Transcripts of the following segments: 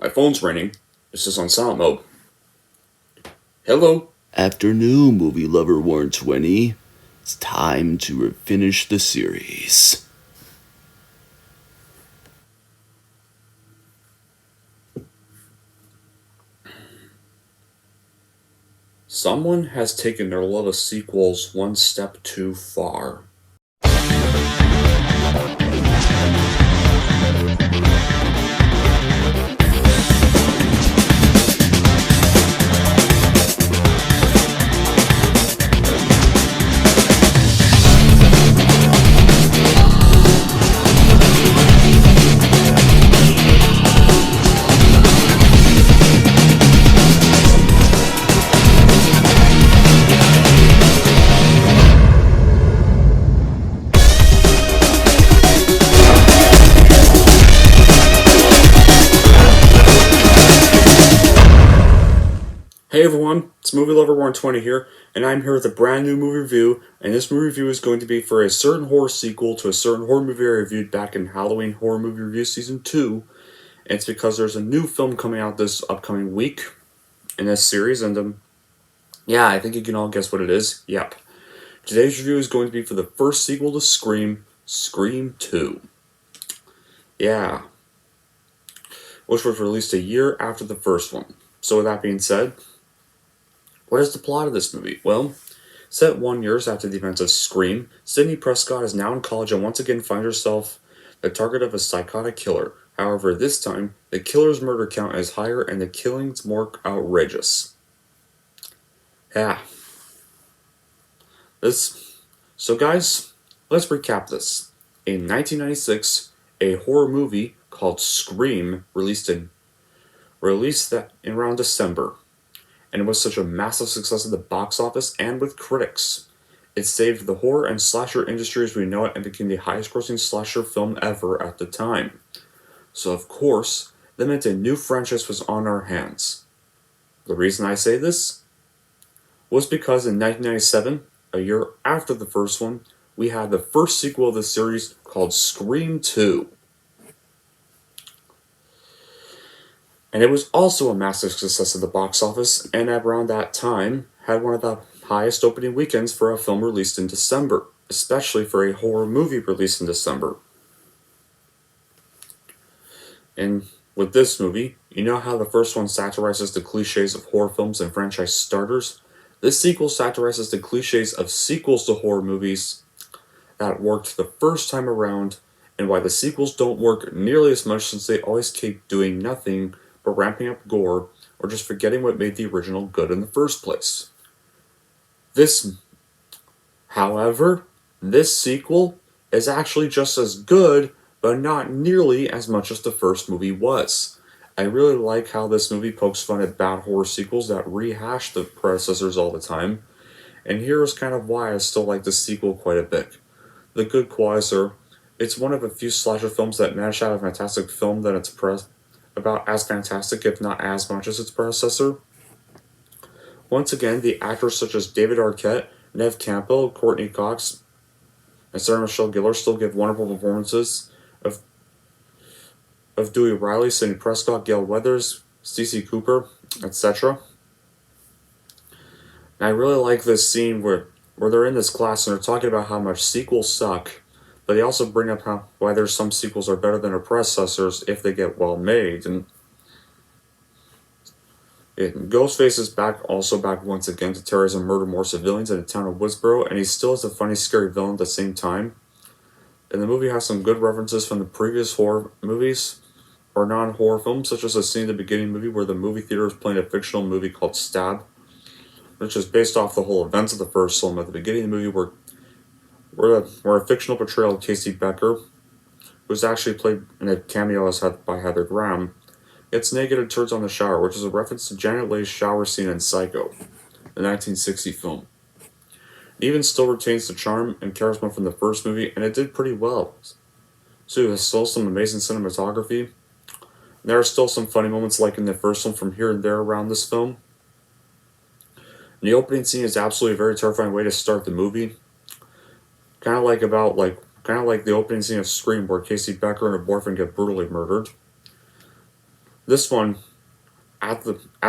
My phone's ringing. It's just on silent mode. Hello? Afternoon, movie lover Warren 20. It's time to finish the series. Someone has taken their love of sequels one step too far. Hey everyone, it's Movie Lover 120 here, and I'm here with a brand new movie review, and this movie review is going to be for a certain horror sequel to a certain horror movie I reviewed back in Halloween Horror Movie Review Season 2, and it's because there's a new film coming out this upcoming week in this series, and yeah, I think you can all guess what it is. Yep. Today's review is going to be for the first sequel to Scream, Scream 2. Yeah. Which was released a year after the first one. So with that being said, what is the plot of this movie? Well, set 1 year after the events of Scream, Sidney Prescott is now in college and once again finds herself the target of a psychotic killer. However, this time, the killer's murder count is higher and the killings more outrageous. Yeah. So guys, let's recap this. In 1996, a horror movie called Scream released that in around December, and it was such a massive success at the box office and with critics. It saved the horror and slasher industry as we know it and became the highest grossing slasher film ever at the time. So of course, that meant a new franchise was on our hands. The reason I say this was because in 1997, a year after the first one, we had the first sequel of the series called Scream 2. And it was also a massive success at the box office, and at around that time, had one of the highest opening weekends for a film released in December, especially for a horror movie released in December. And with this movie, you know how the first one satirizes the cliches of horror films and franchise starters? This sequel satirizes the cliches of sequels to horror movies that worked the first time around, and why the sequels don't work nearly as much since they always keep doing nothing but ramping up gore or just forgetting what made the original good in the first place. However, this sequel is actually just as good, but not nearly as much as the first movie was. I really like how this movie pokes fun at bad horror sequels that rehash the predecessors all the time, and here is kind of why I still like this sequel quite a bit. The good qualities it's one of a few slasher films that managed to have a fantastic film that it's about as fantastic, if not as much as its predecessor. Once again, the actors such as David Arquette, Neve Campbell, Courtney Cox, and Sarah Michelle Gellar still give wonderful performances of Dewey Riley, Sidney Prescott, Gail Weathers, Stacey Cooper, etc. And I really like this scene where they're in this class and they're talking about how much sequels suck, but they also bring up why there's some sequels are better than their predecessors if they get well made. And Ghostface is back once again to terrorize and murder more civilians in the town of Woodsboro, and he still is a funny, scary villain at the same time. And the movie has some good references from the previous horror movies or non-horror films, such as a scene in the beginning of the movie where the movie theater is playing a fictional movie called Stab, which is based off the whole events of the first film. At the beginning of the movie, where a fictional portrayal of Casey Becker, who's actually played in a cameo by Heather Graham, gets naked and turns on the shower, which is a reference to Janet Leigh's shower scene in Psycho, the 1960 film. It even still retains the charm and charisma from the first movie, and it did pretty well. So there's still some amazing cinematography. There are still some funny moments like in the first one from here and there around this film. And the opening scene is absolutely a very terrifying way to start the movie. Kind of like the opening scene of Scream where Casey Becker and her boyfriend get brutally murdered. This one, at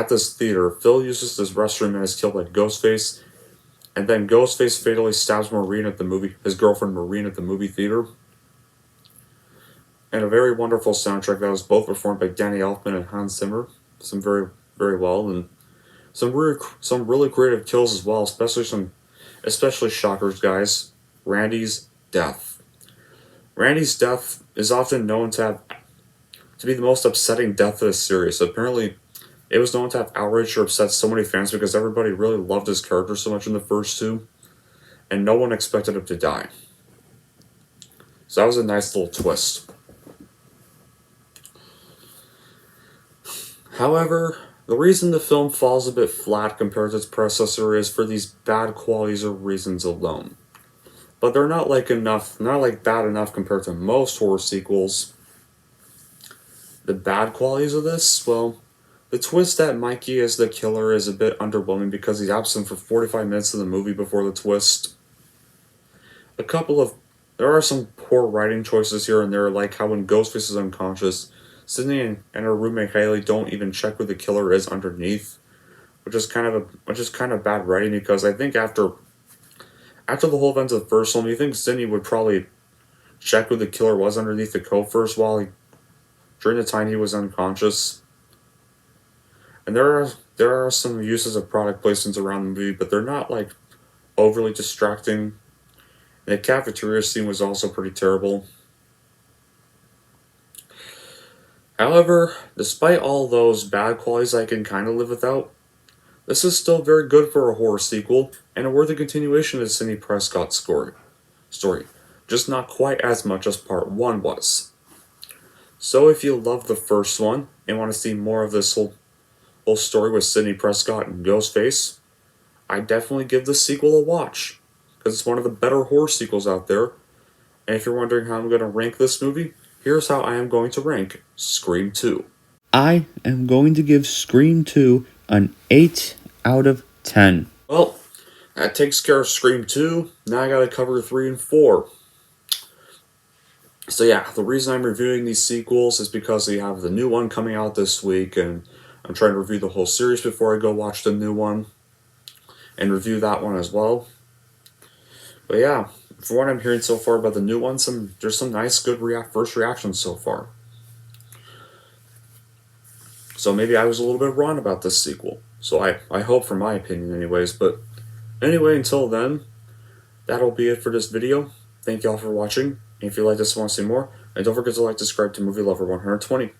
this theater, Phil uses this restroom and is killed by Ghostface, and then Ghostface fatally stabs his girlfriend Maureen at the movie theater. And a very wonderful soundtrack that was both performed by Danny Elfman and Hans Zimmer, some very well, and some really creative kills as well, especially shockers, guys. Randy's death. Randy's death is often known to be the most upsetting death of the series. Apparently, it was known to have outraged or upset so many fans because everybody really loved his character so much in the first two, and no one expected him to die. So that was a nice little twist. However, the reason the film falls a bit flat compared to its predecessor is for these bad qualities or reasons alone. But they're not like bad enough compared to most horror sequels. The bad qualities of this, well, the twist that Mikey is the killer is a bit underwhelming because he's absent for 45 minutes of the movie before the twist. There are some poor writing choices here and there, like how when Ghostface is unconscious, Sydney and her roommate Haley don't even check who the killer is underneath, which is kind of bad writing because I think after the whole events of the first one, you think Sydney would probably check who the killer was underneath the coat first during the time he was unconscious. And there are some uses of product placements around the movie, but they're not like overly distracting. The cafeteria scene was also pretty terrible. However, despite all those bad qualities I can kind of live without, this is still very good for a horror sequel and a worthy continuation of Sidney Prescott's story, just not quite as much as part 1 was. So if you love the first one and want to see more of this whole story with Sidney Prescott and Ghostface, I definitely give the sequel a watch, because it's one of the better horror sequels out there. And if you're wondering how I'm going to rank this movie, here's how I am going to rank Scream 2. I am going to give Scream 2 an 8 out of 10. Well, that takes care of Scream 2. Now I gotta cover 3 and 4. So yeah, the reason I'm reviewing these sequels is because we have the new one coming out this week, and I'm trying to review the whole series before I go watch the new one, and review that one as well. But yeah, from what I'm hearing so far about the new one, there's some nice, good first reactions so far. So maybe I was a little bit wrong about this sequel. So I hope, for my opinion anyways. But anyway, until then, that'll be it for this video. Thank y'all for watching. And if you like this and want to see more, and don't forget to like, subscribe to Movie Lover 120.